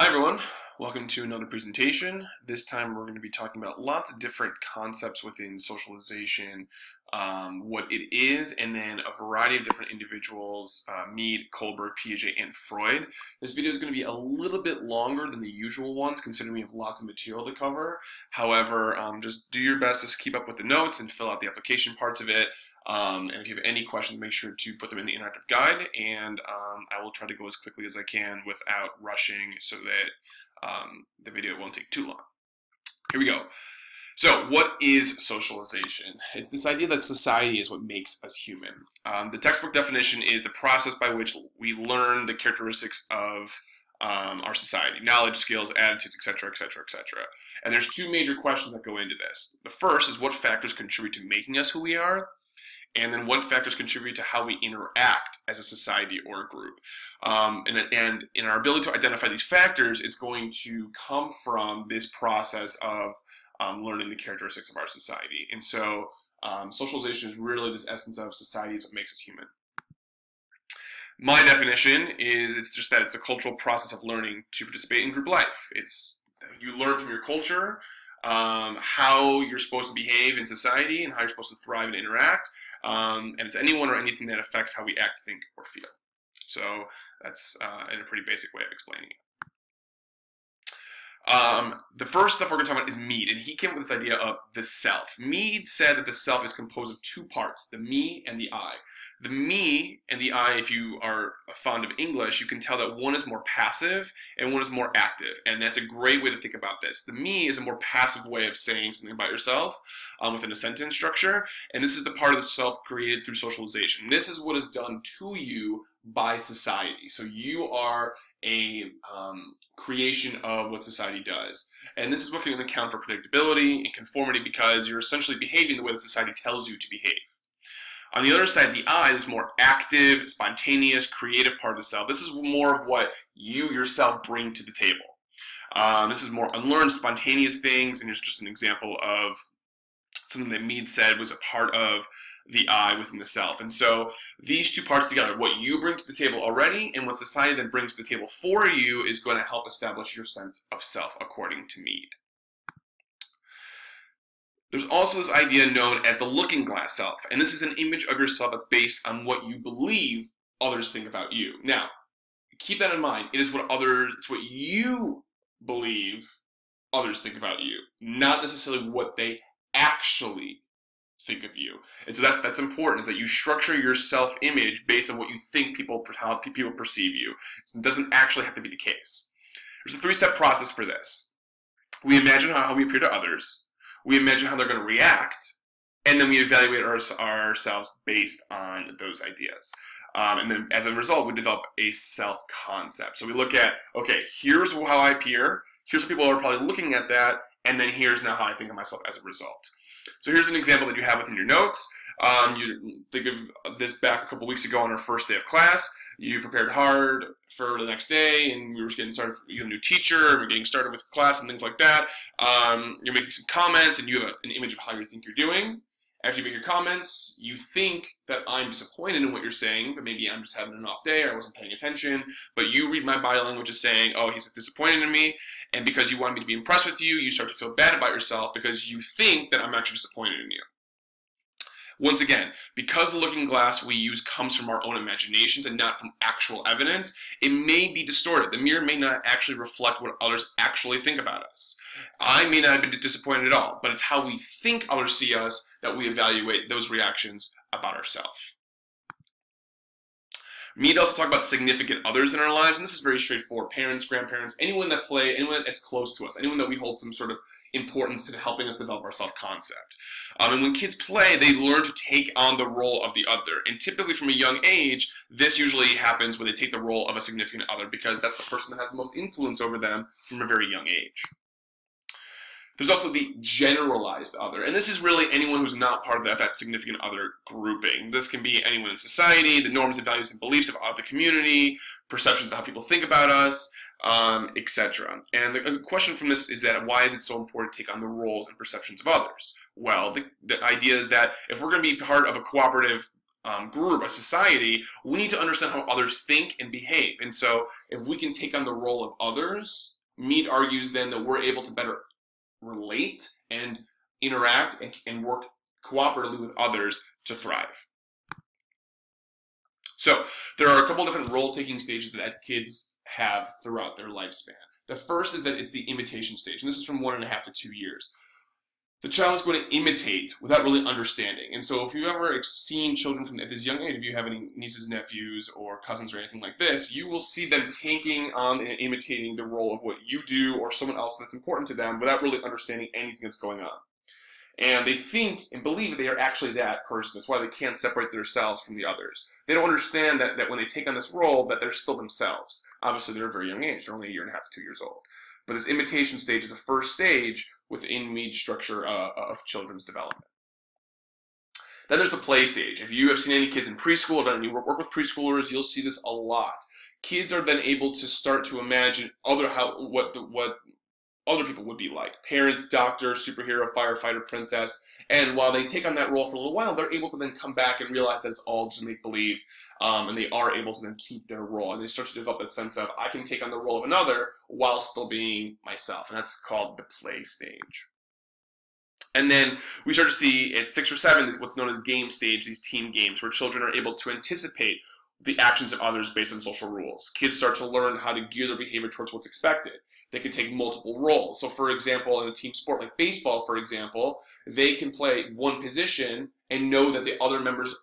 Hi everyone, welcome to another presentation. This time we're going to be talking about lots of different concepts within socialization, what it is, and then a variety of different individuals, Mead, Kohlberg, Piaget, and Freud. This video is going to be a little bit longer than the usual ones considering we have lots of material to cover. However, just do your best to keep up with the notes and fill out the application parts of it. And if you have any questions, make sure to put them in the interactive guide, and I will try to go as quickly as I can without rushing so that the video won't take too long. Here we go. So what is socialization? It's this idea that society is what makes us human. The textbook definition is the process by which we learn the characteristics of our society, knowledge, skills, attitudes, etc., etc., etc. And there's two major questions that go into this. The first is what factors contribute to making us who we are, and then what factors contribute to how we interact as a society or a group. And in our ability to identify these factors, it's going to come from this process of learning the characteristics of our society. And so socialization is really this essence of society is what makes us human. My definition is it's just that it's the cultural process of learning to participate in group life. It's you learn from your culture how you're supposed to behave in society and how you're supposed to thrive and interact. And it's anyone or anything that affects how we act, think, or feel. So that's in a pretty basic way of explaining it. The first stuff we're going to talk about is Mead, and he came up with this idea of the self. Mead said that the self is composed of two parts, the me and the I. The me and the I, if you are fond of English, you can tell that one is more passive and one is more active, and that's a great way to think about this. The me is a more passive way of saying something about yourself within a sentence structure, and this is the part of the self created through socialization. This is what is done to you by society. So you are a creation of what society does. And this is what can account for predictability and conformity because you're essentially behaving the way that society tells you to behave. On the other side, the I is more active, spontaneous, creative part of the self. This is more of what you yourself bring to the table. This is more unlearned, spontaneous things, and here's just an example of something that Mead said was a part of the I within the self. And so these two parts together, what you bring to the table already and what society then brings to the table for you is going to help establish your sense of self according to Mead. There's also this idea known as the looking glass self, and this is an image of yourself that's based on what you believe others think about you. Now, keep that in mind. It is it's what you believe others think about you, not necessarily what they actually think of you. And so that's important, is that you structure your self-image based on what you think how people perceive you. So it doesn't actually have to be the case. There's a three-step process for this. We imagine how we appear to others, we imagine how they're going to react, and then we evaluate ourselves based on those ideas. And then as a result, we develop a self-concept. So we look at, okay, here's how I appear, here's how people are probably looking at that, and then here's now how I think of myself as a result. So here's an example that you have within your notes. You think of this back a couple weeks ago on our first day of class. You prepared hard for the next day, and we were getting started. You have a new teacher, and we're getting started with class and things like that. You're making some comments, and you have an image of how you think you're doing. After you make your comments, you think that I'm disappointed in what you're saying, but maybe I'm just having an off day or I wasn't paying attention. But you read my body language as saying, oh, he's disappointed in me. And because you want me to be impressed with you, you start to feel bad about yourself because you think that I'm actually disappointed in you. Once again, because the looking glass we use comes from our own imaginations and not from actual evidence, it may be distorted. The mirror may not actually reflect what others actually think about us. I may not have been disappointed at all, but it's how we think others see us that we evaluate those reactions about ourselves. Mead also talked about significant others in our lives, and this is very straightforward. Parents, grandparents, anyone that's close to us, anyone that we hold some sort of importance to helping us develop our self-concept. And when kids play, they learn to take on the role of the other. And typically from a young age, this usually happens when they take the role of a significant other because that's the person that has the most influence over them from a very young age. There's also the generalized other, and this is really anyone who's not part of that significant other grouping. This can be anyone in society, the norms and values and beliefs of the community, perceptions of how people think about us, etc. And the question from this is that why is it so important to take on the roles and perceptions of others? Well, the idea is that if we're going to be part of a cooperative group, a society, we need to understand how others think and behave. And so if we can take on the role of others, Mead argues then that we're able to better relate and interact and work cooperatively with others to thrive. So there are a couple different role-taking stages that kids have throughout their lifespan. The first is that it's the imitation stage, and this is from 1.5 to 2 years. The child is going to imitate without really understanding. And so if you've ever seen children from at this young age, if you have any nieces, nephews, or cousins or anything like this, you will see them taking on and imitating the role of what you do or someone else that's important to them without really understanding anything that's going on. And they think and believe that they are actually that person. That's why they can't separate themselves from the others. They don't understand that when they take on this role, that they're still themselves. Obviously, they're a very young age. They're only 1.5 to 2 years old. But this imitation stage is the first stage within Mead's structure of children's development. Then there's the play stage. If you have seen any kids in preschool or done any work with preschoolers, you'll see this a lot. Kids are then able to start to imagine what other people would be like. Parents, doctor, superhero, firefighter, princess. And while they take on that role for a little while, they're able to then come back and realize that it's all just make-believe, and they are able to then keep their role. And they start to develop that sense of, I can take on the role of another while still being myself. And that's called the play stage. And then we start to see at 6 or 7 what's known as game stage, these team games, where children are able to anticipate the actions of others based on social rules. Kids start to learn how to gear their behavior towards what's expected. They can take multiple roles. So for example, in a team sport like baseball, for example, they can play one position and know that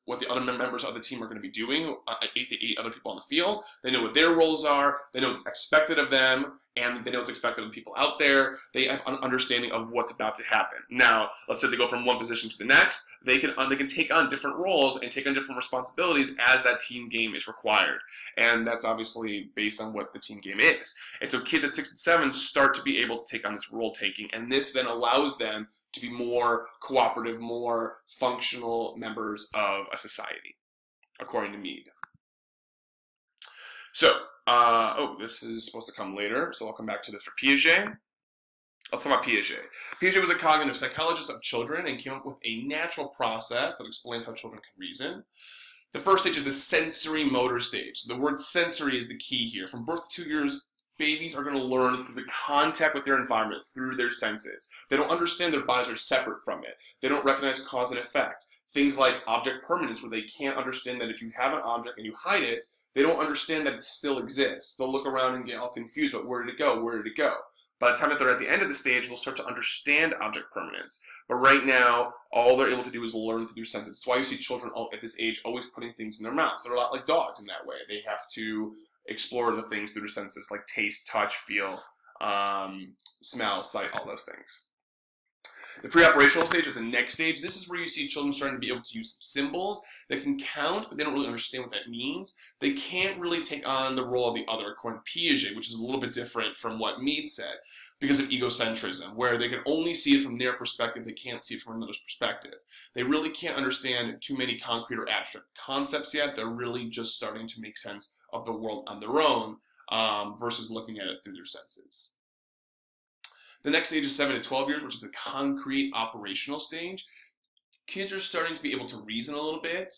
what the other members of the team are going to be doing, 8 other people on the field. They know what their roles are, they know what's expected of them, and they know what's expected of the people out there. They have an understanding of what's about to happen. Now, let's say they go from one position to the next, they can take on different roles and take on different responsibilities as that team game is required. And that's obviously based on what the team game is. And so kids at 6 and 7 start to be able to take on this role taking, and this then allows them to be more cooperative, more functional members of a society, according to Mead. So, this is supposed to come later, so I'll come back to this for Piaget. Let's talk about Piaget. Piaget was a cognitive psychologist of children and came up with a natural process that explains how children can reason. The first stage is the sensory motor stage. So the word sensory is the key here. From birth to 2 years, babies are going to learn through the contact with their environment, through their senses. They don't understand their bodies are separate from it. They don't recognize cause and effect. Things like object permanence, where they can't understand that if you have an object and you hide it, they don't understand that it still exists. They'll look around and get all confused, but where did it go? Where did it go? By the time that they're at the end of the stage, they'll start to understand object permanence. But right now, all they're able to do is learn through their senses. That's why you see children at this age always putting things in their mouths. They're a lot like dogs in that way. They have to explore the things through their senses, like taste, touch, feel, smell, sight, all those things. The pre-operational stage is the next stage. This is where you see children starting to be able to use symbols. They can count, but they don't really understand what that means. They can't really take on the role of the other, according to Piaget, which is a little bit different from what Mead said, because of egocentrism, where they can only see it from their perspective. They can't see it from another's perspective. They really can't understand too many concrete or abstract concepts yet. They're really just starting to make sense of the world on their own versus looking at it through their senses. The next stage is 7 to 12 years, which is a concrete operational stage. Kids are starting to be able to reason a little bit,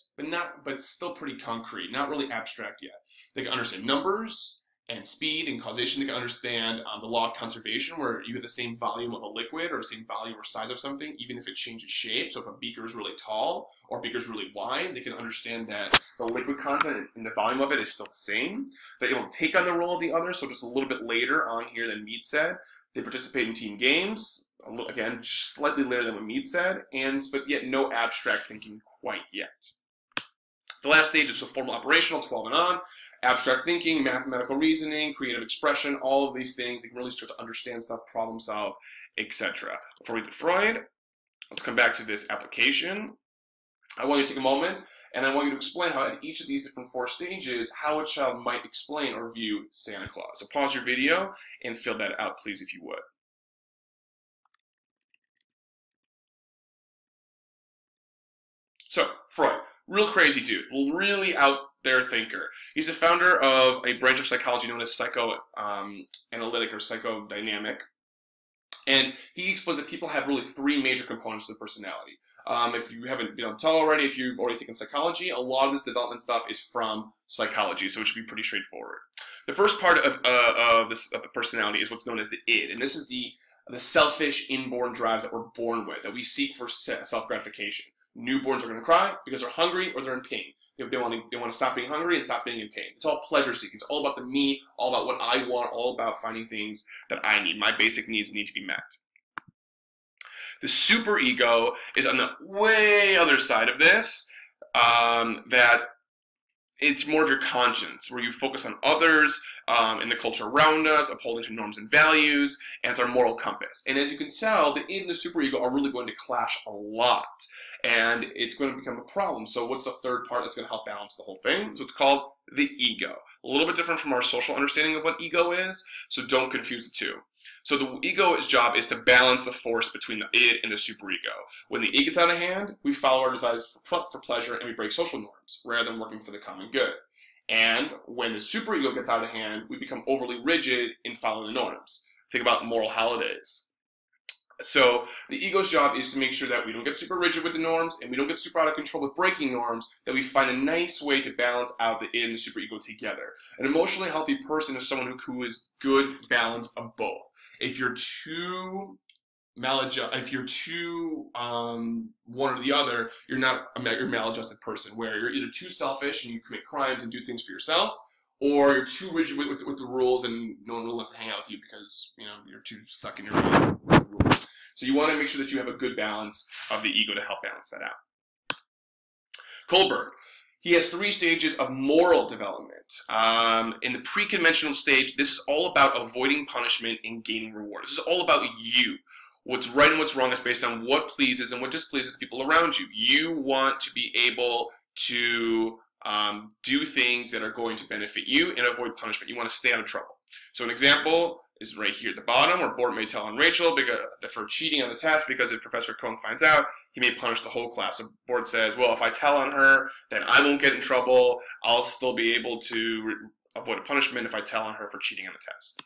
but still pretty concrete, not really abstract yet. They can understand numbers and speed and causation. They can understand the law of conservation, where you have the same volume of a liquid or the same volume or size of something, even if it changes shape. So if a beaker is really tall or a beaker is really wide, they can understand that the liquid content and the volume of it is still the same. They're able to take on the role of the other, so just a little bit later on here than Mead said. They participate in team games, again, just slightly later than what Mead said, but yet no abstract thinking quite yet. The last stage is formal operational, 12 and on. Abstract thinking, mathematical reasoning, creative expression, all of these things. They can really start to understand stuff, problem solve, etc. Before we get to Freud, let's come back to this application. I want you to take a moment, and I want you to explain how at each of these different 4 stages, how a child might explain or view Santa Claus. So pause your video and fill that out, please, if you would. So, Freud, real crazy dude, really out there thinker. He's the founder of a branch of psychology known as psychoanalytic or psychodynamic. And he explains that people have really 3 major components to the personality. If you haven't been able to tell already, if you've already taken psychology, a lot of this development stuff is from psychology, so it should be pretty straightforward. The first part of the personality is what's known as the id, and this is the selfish inborn drives that we're born with, that we seek for self-gratification. Newborns are going to cry because they're hungry or they're in pain. They want to stop being hungry and stop being in pain. It's all pleasure seeking. It's all about the me, all about what I want, all about finding things that I need. My basic needs need to be met. The superego is on the way other side of this, that it's more of your conscience, where you focus on others and the culture around us, upholding to norms and values, and it's our moral compass. And as you can tell, the id and the superego are really going to clash a lot, and it's going to become a problem. So what's the third part that's going to help balance the whole thing? So it's called the ego. A little bit different from our social understanding of what ego is, so don't confuse the two. So the ego's job is to balance the force between the id and the superego. When the id gets out of hand, we follow our desires for pleasure and we break social norms rather than working for the common good. And when the superego gets out of hand, we become overly rigid in following the norms. Think about moral holidays. So the ego's job is to make sure that we don't get super rigid with the norms and we don't get super out of control with breaking norms, that we find a nice way to balance out the id and the superego together. An emotionally healthy person is someone who is good balance of both. If you're too one or the other, you're not a maladjusted person, where you're either too selfish and you commit crimes and do things for yourself, or you're too rigid with the rules and no one really wants to hang out with you because you're too stuck in your own rules. So you want to make sure that you have a good balance of the ego to help balance that out. Kohlberg. He has 3 stages of moral development. In the pre-conventional stage, this is all about avoiding punishment and gaining reward. This is all about you. What's right and what's wrong is based on what pleases and what displeases people around you. You want to be able to do things that are going to benefit you and avoid punishment. You want to stay out of trouble. So an example is right here at the bottom, where Bort may tell on Rachel for cheating on the test, because if Professor Cohn finds out, he may punish the whole class. So Bort says, well, if I tell on her, then I won't get in trouble. I'll still be able to avoid a punishment if I tell on her for cheating on the test.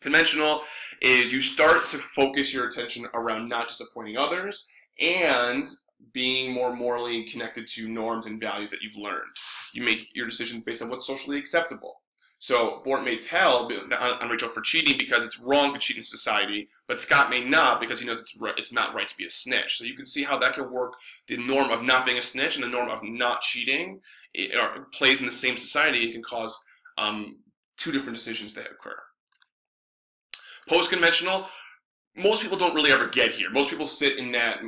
Conventional is you start to focus your attention around not disappointing others and being more morally connected to norms and values that you've learned. You make your decisions based on what's socially acceptable. So Bort may tell on Rachel for cheating because it's wrong to cheat in society, but Scott may not because he knows it's not right to be a snitch. So you can see how that can work. The norm of not being a snitch and the norm of not cheating plays in the same society. It can cause 2 different decisions that occur. Post-conventional, most people don't really ever get here. Most people sit in that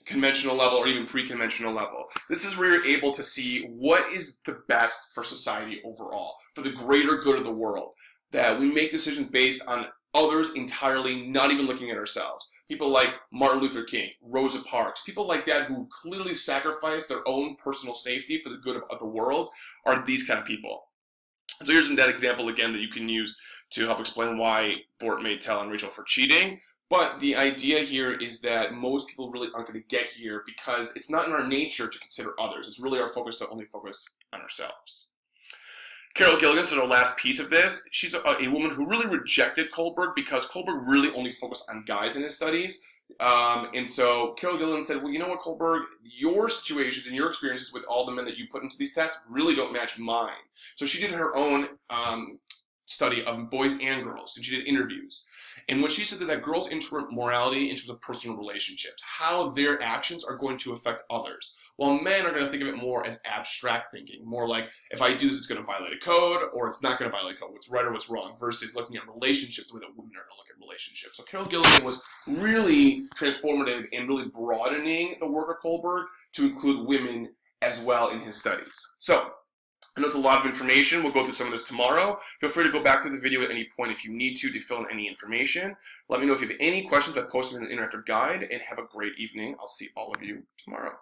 conventional level or even pre-conventional level. This is where you're able to see what is the best for society overall, for the greater good of the world. That we make decisions based on others entirely, not even looking at ourselves. People like Martin Luther King, Rosa Parks, people like that who clearly sacrifice their own personal safety for the good of the world are these kind of people. So here's that example again that you can use to help explain why Bort may tell on Rachel for cheating. But the idea here is that most people really aren't going to get here because it's not in our nature to consider others. It's really our focus to only focus on ourselves. Carol Gilligan is our last piece of this. She's a woman who really rejected Kohlberg because Kohlberg really only focused on guys in his studies. And so Carol Gilligan said, well, you know what, Kohlberg, your situations and your experiences with all the men that you put into these tests really don't match mine. So she did her own study of boys and girls, and she did interviews. And what she said is that girls enter morality in terms of personal relationships, how their actions are going to affect others, while men are going to think of it more as abstract thinking, more like, if I do this, it's going to violate a code, or it's not going to violate a code, what's right or what's wrong, versus looking at relationships the way that women are going to look at relationships. So Carol Gilligan was really transformative in really broadening the work of Kohlberg to include women as well in his studies. So I know it's a lot of information. We'll go through some of this tomorrow. Feel free to go back through the video at any point if you need to fill in any information. Let me know if you have any questions by posting an interactive guide, and have a great evening. I'll see all of you tomorrow.